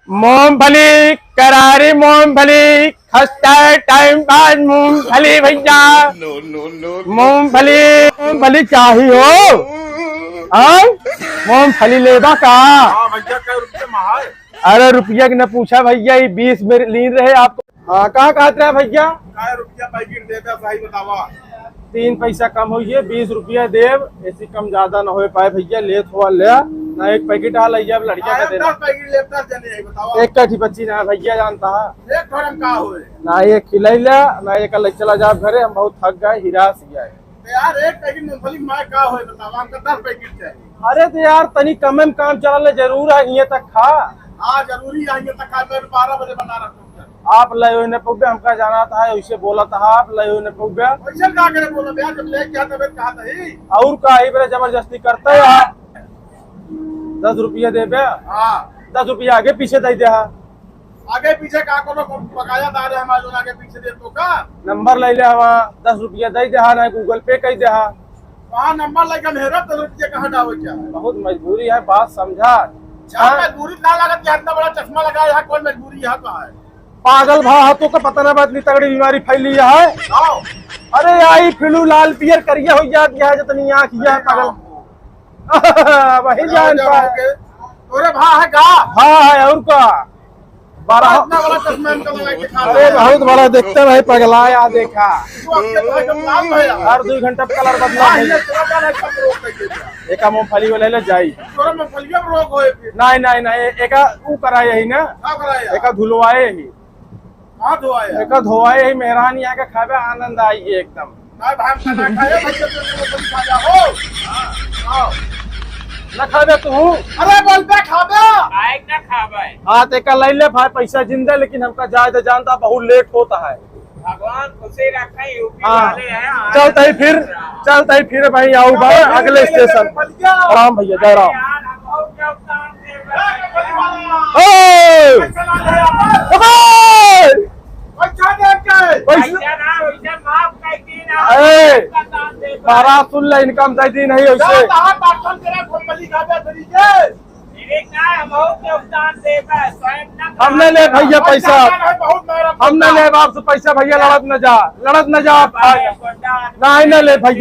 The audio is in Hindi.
मूंगफली, करारी मूंगफली, खस्ता टाइम बाद मूंगफली भैया। मूंगफली मूंगफली चाहिए हो? मूंगफली लेबा का? भैया क्या रुपये महाय? अरे रुपया की न पूछा भैया, ये 20 में लीन रहे आपको। हाँ कहाँ कहते हैं भैया? क्या रुपया पैकेट दे दे सही बतावा। 3 पैसा कम होइए, 20 रुपया देव, ऐसी कम ज्यादा न हो पाए भैया। ले थोड़ा ले ना, एक पैकेट हाल लड़किया का देना। 10 पैकेट ले 10 जने है बतावा। एक कठी बच्ची ना भैया जानता है एक घरम का होए ना, ये खिलाई ले ना, ये कल चला जा घरे, हम बहुत थक गए, हिरास गए यार। एक पैकेट मूंगफली माय का होए बतावा, हमका 10 पैकेट चाहिए। अरे तो यार तनी कम में काम चला जरूर है, ये तक खा। हाँ जरूरी आएंगे तक 12 बजे बना रखो। आप लयो न पौबे, हमका जाना था उसे बोला था, आप लयो न पौबे। पैसा का करे बोला भैया, जब ले क्या तबियत कहा था और का ही बड़े जबरदस्ती करते है आप। 10 रुपया दे बे। हाँ 10 रुपया आगे पीछे दे दे। आगे पीछे का कोनो बकाया दार है हमारे जो आगे पीछे दे तो का नंबर ले ले हवा, 10 रुपया दे दे ना, गूगल पे कह दे। वहाँ नंबर लगा मेरा 10 रुपये कहाँ डालो क्या है? बहुत मजबूरी है, बात समझा। मजबूरी ना लागत कि इतना बड़ा चश्मा लगाया यहाँ, कोई मजबूरी यहाँ कहाँ है? पागल भाव हाथों का पता ना, इतनी तगड़ी बीमारी फैली है। आओ अरे आई फिलू लाल पियर करिया हो जाती है, जितनी आँख है पागल। वही जानता है। तोरे भा है गा? हाँ है और का 12। इतना बड़ा चश्मा इनका लगा के खा अरे बहुत बड़ा देखते भाई, पगलाया देखा। तू अपने भाई का नाम है यार। हर 2 घंटे कलर बदला हाँ है। ये तेरा क्या है, सब रोक दे दिया। एक मूंगफली वाले ले जाई। तोरे में फलिया में रोक होए फिर नहीं नहीं नहीं, एक ऊ कराए ही ना, क्या कराया? एक धुलवाए ही, कहाँ धोआया? एक धोवाए ही। मेहरान यहाँ का खावे आनंद आई एकदम। मैं भाई खाना खाया भैया, तो खा जा हो। आओ न खावे तू? अरे बोलते खाबे ना खावे। हाँ ते का ले ले भाई, पैसा जिंदा, लेकिन हमका जाए तो जानता बहुत लेट होता है। भगवान खुशी रखे, यूपी हाँ वाले हैं। चलते ही फिर भाई आओ भाई अगले स्टेशन। राम भैया जय राम। यार, हम बहुत योगदान दे रहे ओए! ओए! पैसा दे के पैसा हैं। ना वैसे माफ कर दी ना, ए! योगदान दे रहे हैं। 12 सुन ले, इनकम दे दी नहीं वैसे। कहाँ पार्सल तेरा मूंगफली खाबे तेरी के? मेरे ना हम बहुत योगदान दे रहे हैं, स्वयं ना हमने ले भैया पैसा, बहुत मेहनत हमने ले आपसे पैसा भैया। लड़त न जा, लड़त न जा। खावे, गोंडा नहीं न ले भैया।